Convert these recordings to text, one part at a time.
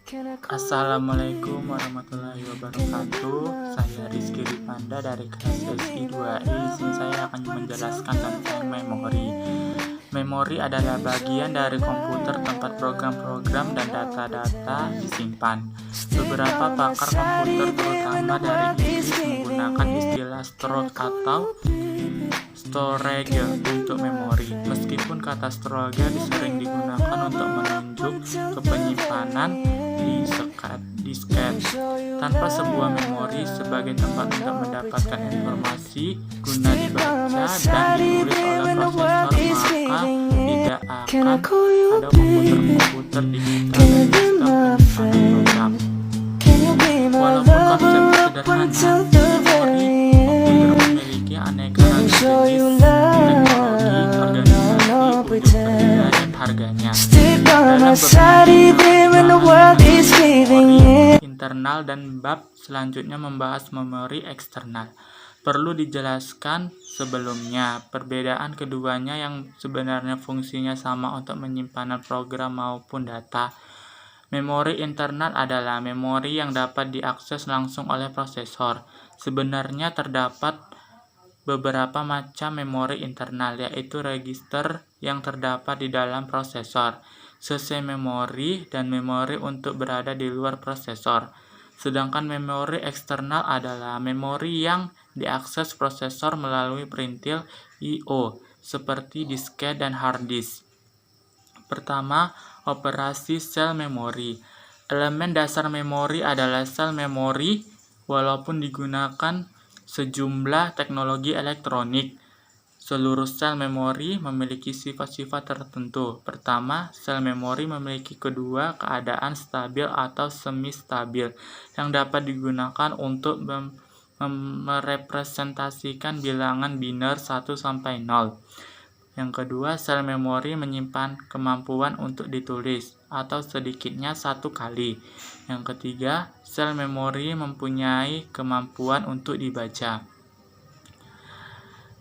Assalamualaikum warahmatullahi wabarakatuh. Saya Rizky Ripanda dari kelas SI 2E. Di sini saya akan menjelaskan tentang memori. Memori adalah bagian dari komputer tempat program-program dan data-data disimpan. Beberapa pakar komputer, terutama dari Inggris, menggunakan istilah storage atau storage untuk memori. Meskipun kata storage sering digunakan untuk menunjuk ke penyimpanan di disket tanpa sebuah memori sebagai tempat untuk mendapatkan informasi guna dibaca dan ditulis oleh prosesor, maka tidak akan ada komputer digital dan sistem penyimpanan program. Walaupun konsep sederhana, memori komputer memiliki aneka ragam jenis teknologi, organisasi, untuk kerja dan harganya. Dalam memori internal dan bab selanjutnya membahas memori eksternal. Perlu dijelaskan sebelumnya, perbedaan keduanya yang sebenarnya fungsinya sama untuk menyimpanan program maupun data. Memori internal adalah memori yang dapat diakses langsung oleh prosesor. Sebenarnya terdapat beberapa macam memori internal, yaitu register yang terdapat di dalam prosesor, sese memori, dan memori untuk berada di luar prosesor. Sedangkan memori eksternal adalah memori yang diakses prosesor melalui perintil I/O, seperti disket dan hard disk. Pertama, operasi sel memori. Elemen dasar memori adalah sel memori, walaupun digunakan sejumlah teknologi elektronik. Seluruh sel memori memiliki sifat-sifat tertentu. Pertama, sel memori memiliki kedua keadaan stabil atau semi-stabil yang dapat digunakan untuk merepresentasikan bilangan biner 1 sampai 0. Yang kedua, sel memori menyimpan kemampuan untuk ditulis atau sedikitnya 1 kali. Yang ketiga, sel memori mempunyai kemampuan untuk dibaca.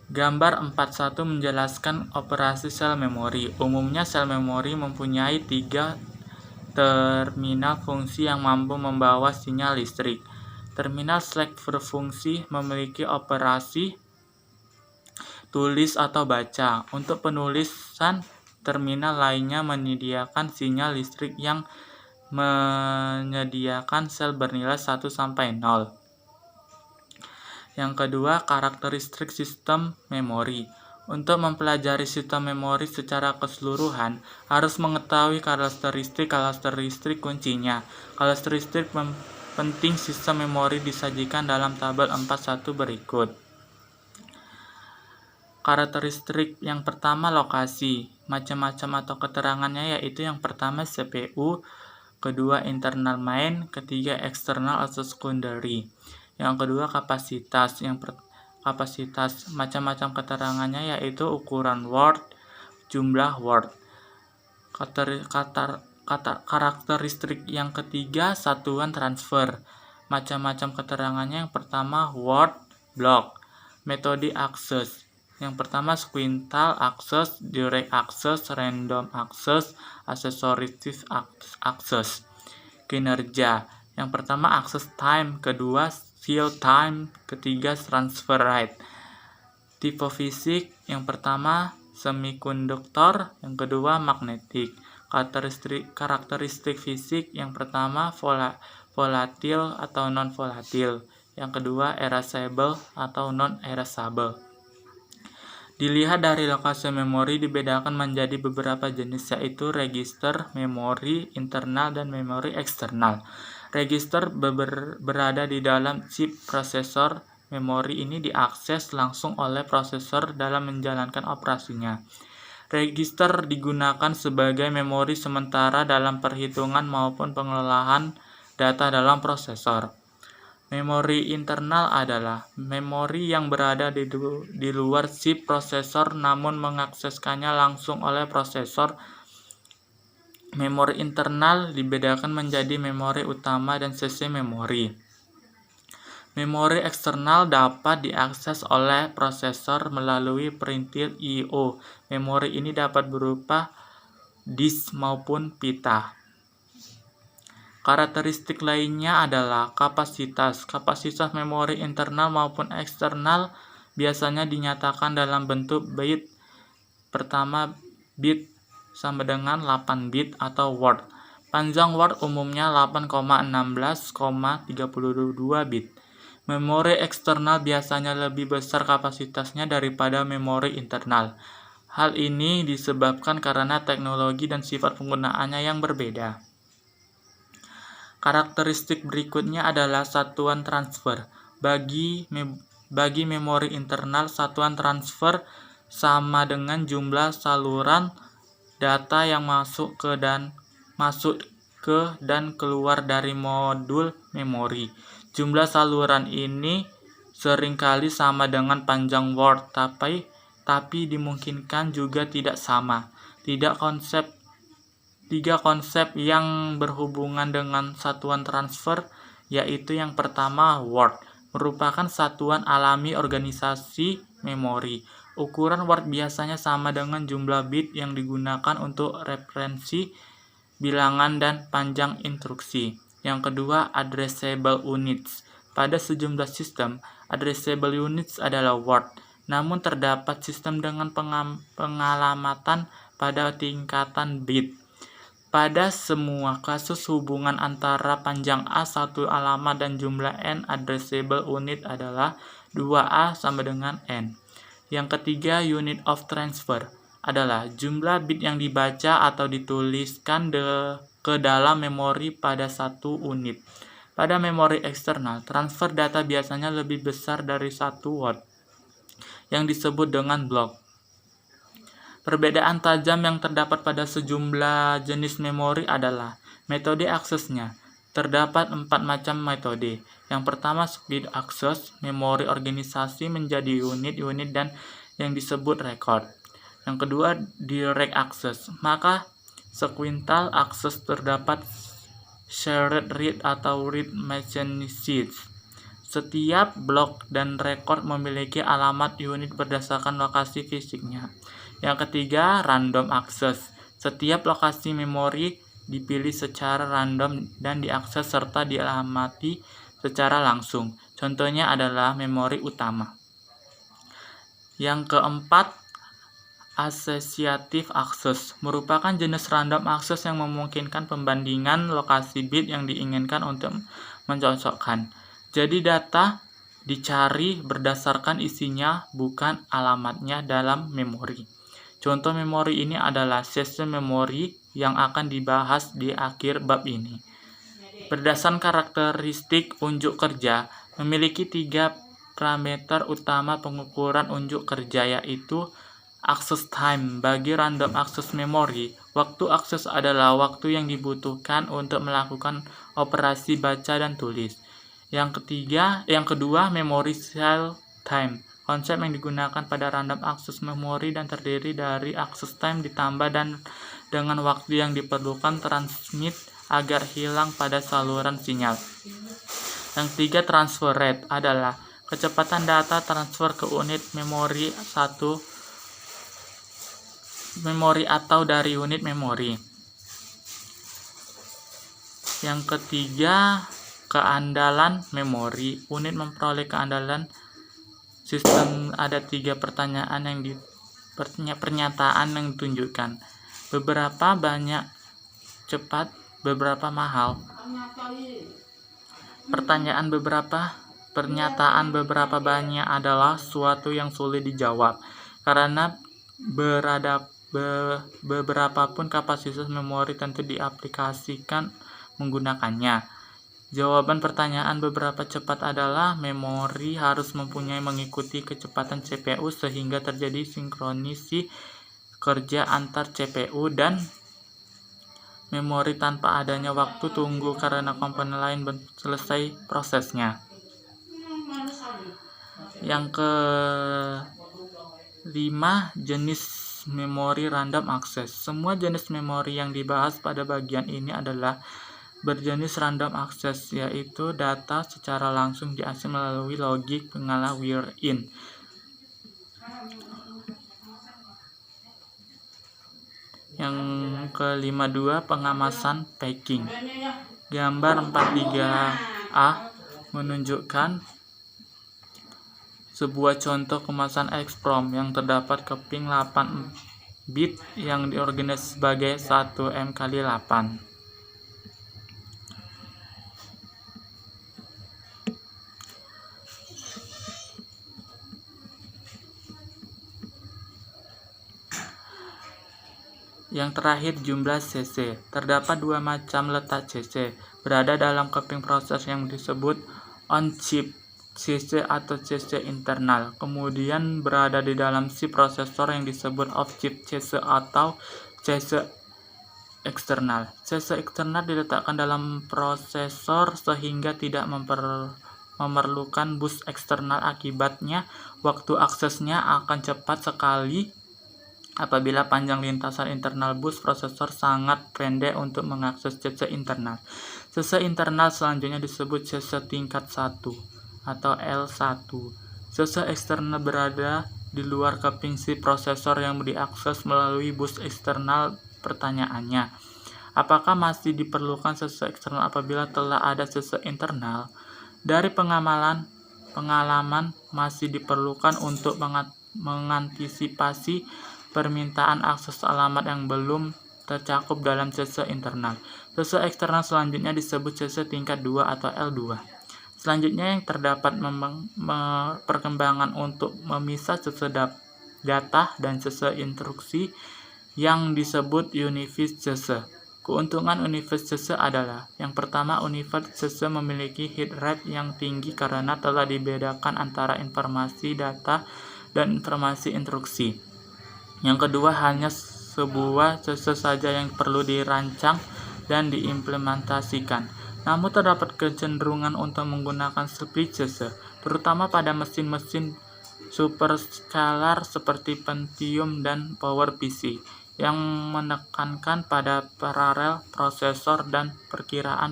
Gambar 4.1 menjelaskan operasi sel memori. Umumnya sel memori mempunyai 3 terminal fungsi yang mampu membawa sinyal listrik. Terminal select berfungsi memiliki operasi tulis atau baca. Untuk penulisan, terminal lainnya menyediakan sinyal listrik yang menyediakan sel bernilai 1 sampai 0. Yang kedua, karakteristik sistem memori. Untuk mempelajari sistem memori secara keseluruhan, harus mengetahui karakteristik kuncinya. Karakteristik penting sistem memori disajikan dalam tabel 4.1 berikut. Karakteristik yang pertama, lokasi. Macam-macam atau keterangannya yaitu yang pertama CPU, kedua internal main, ketiga eksternal atau secondary. Yang kedua kapasitas. Kapasitas macam-macam keterangannya yaitu ukuran word, jumlah word. Karakteristik yang ketiga satuan transfer. Macam-macam keterangannya yang pertama word, block. Metode akses. Yang pertama sequential access, direct access, random access, associative access. Kinerja. Yang pertama access time, kedua fill time, ketiga transfer rate. Tipe fisik, yang pertama semikonduktor, yang kedua magnetik. Karakteristik fisik, yang pertama volatil atau non volatil, yang kedua erasable atau non erasable. Dilihat dari lokasi memori dibedakan menjadi beberapa jenis, yaitu register, memori internal, dan memori eksternal. Register berada di dalam chip prosesor. Memori ini diakses langsung oleh prosesor dalam menjalankan operasinya. Register digunakan sebagai memori sementara dalam perhitungan maupun pengelolaan data dalam prosesor. Memori internal adalah memori yang berada di luar chip prosesor namun mengakseskannya langsung oleh prosesor. Memori internal dibedakan menjadi memori utama dan sese memori. Memori eksternal dapat diakses oleh prosesor melalui perintil I/O. Memori ini dapat berupa disk maupun pita. Karakteristik lainnya adalah kapasitas. Kapasitas memori internal maupun eksternal biasanya dinyatakan dalam bentuk bit. Pertama, bit sama dengan 8 bit atau word. Panjang word umumnya 8,16,32 bit. Memori eksternal biasanya lebih besar kapasitasnya daripada memori internal. Hal ini disebabkan karena teknologi dan sifat penggunaannya yang berbeda. Karakteristik berikutnya adalah satuan transfer. Bagi memori internal, satuan transfer sama dengan jumlah saluran data yang masuk ke dan keluar dari modul memori. Jumlah saluran ini seringkali sama dengan panjang word, tapi dimungkinkan juga tidak sama. Tiga konsep yang berhubungan dengan satuan transfer, yaitu yang pertama, word, merupakan satuan alami organisasi memori. Ukuran word biasanya sama dengan jumlah bit yang digunakan untuk referensi, bilangan, dan panjang instruksi. Yang kedua, addressable units. Pada sejumlah sistem, addressable units adalah word. Namun terdapat sistem dengan pengalamatan pada tingkatan bit. Pada semua kasus hubungan antara panjang A satu alamat dan jumlah N, addressable unit adalah 2A sama dengan N. Yang ketiga, unit of transfer adalah jumlah bit yang dibaca atau dituliskan ke dalam memori pada satu unit. Pada memori eksternal, transfer data biasanya lebih besar dari satu word, yang disebut dengan blok. Perbedaan tajam yang terdapat pada sejumlah jenis memori adalah metode aksesnya. Terdapat 4 macam metode. Yang pertama, split access, memori organisasi menjadi unit-unit dan yang disebut record. Yang kedua, direct access. Maka sequential access terdapat shared read atau read machines. Setiap blok dan record memiliki alamat unit berdasarkan lokasi fisiknya. Yang ketiga, random access. Setiap lokasi memori dipilih secara random dan diakses serta dialamati secara langsung. Contohnya adalah memori utama. Yang keempat, associative access merupakan jenis random access yang memungkinkan pembandingan lokasi bit yang diinginkan untuk mencocokkan. Jadi data dicari berdasarkan isinya, bukan alamatnya dalam memori. Contoh memori ini adalah session memori yang akan dibahas di akhir bab ini. Berdasarkan karakteristik unjuk kerja, memiliki 3 parameter utama pengukuran unjuk kerja, yaitu access time. Bagi random access memory, waktu akses adalah waktu yang dibutuhkan untuk melakukan operasi baca dan tulis. Yang kedua, memory cell time. Konsep yang digunakan pada random access memory dan terdiri dari access time ditambah dan dengan waktu yang diperlukan transmit agar hilang pada saluran sinyal. Yang ketiga, transfer rate adalah kecepatan data transfer ke unit memori atau dari unit memori. Yang ketiga, keandalan memori. Unit memperoleh keandalan sistem ada 3 pernyataan yang ditunjukkan. Beberapa banyak cepat, beberapa mahal. Pernyataan beberapa banyak adalah suatu yang sulit dijawab karena beberapa pun kapasitas memori tentu diaplikasikan menggunakannya. Jawaban pertanyaan beberapa cepat adalah memori harus mempunyai mengikuti kecepatan CPU sehingga terjadi sinkronisi kerja antar CPU dan memori tanpa adanya waktu tunggu karena komponen lain selesai prosesnya. Yang kelima, jenis memori random access. Semua jenis memori yang dibahas pada bagian ini adalah berjenis random access, yaitu data secara langsung diakses melalui logik pengalah write-in. Yang kelima, pengamasan packing. Gambar 43A menunjukkan sebuah contoh kemasan EEPROM yang terdapat keping 8 bit yang diorganisasi sebagai 1M×8. Yang terakhir, jumlah CC. Terdapat dua macam letak CC, berada dalam keping proses yang disebut on-chip CC atau CC internal, kemudian berada di dalam si prosesor yang disebut off-chip CC atau CC eksternal. CC eksternal diletakkan dalam prosesor sehingga tidak memerlukan bus eksternal, akibatnya waktu aksesnya akan cepat sekali apabila panjang lintasan internal bus prosesor sangat pendek untuk mengakses CC internal. CC internal selanjutnya disebut CC tingkat 1 atau L1. CC eksternal berada di luar keping si prosesor yang diakses melalui bus eksternal. Pertanyaannya, apakah masih diperlukan CC eksternal apabila telah ada CC internal? Dari pengalaman masih diperlukan untuk mengantisipasi permintaan akses alamat yang belum tercakup dalam CC internal. CC eksternal selanjutnya disebut CC tingkat 2 atau L2. Selanjutnya yang terdapat perkembangan untuk memisah CC data dan CC instruksi yang disebut unified CC. Keuntungan unified CC adalah, yang pertama, unified CC memiliki hit rate yang tinggi karena telah dibedakan antara informasi data dan informasi instruksi. Yang kedua, hanya sebuah CC saja yang perlu dirancang dan diimplementasikan. Namun terdapat kecenderungan untuk menggunakan split CC, terutama pada mesin-mesin superscalar seperti Pentium dan PowerPC, yang menekankan pada paralel prosesor dan perkiraan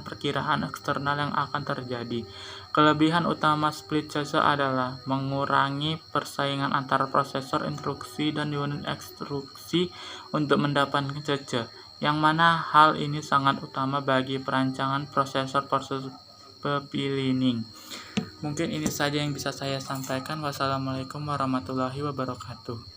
eksternal yang akan terjadi. Kelebihan utama split CC adalah mengurangi persaingan antara prosesor instruksi dan unit instruksi untuk mendapatkan CC, yang mana hal ini sangat utama bagi perancangan prosesor pepilining. Mungkin ini saja yang bisa saya sampaikan. Wassalamualaikum warahmatullahi wabarakatuh.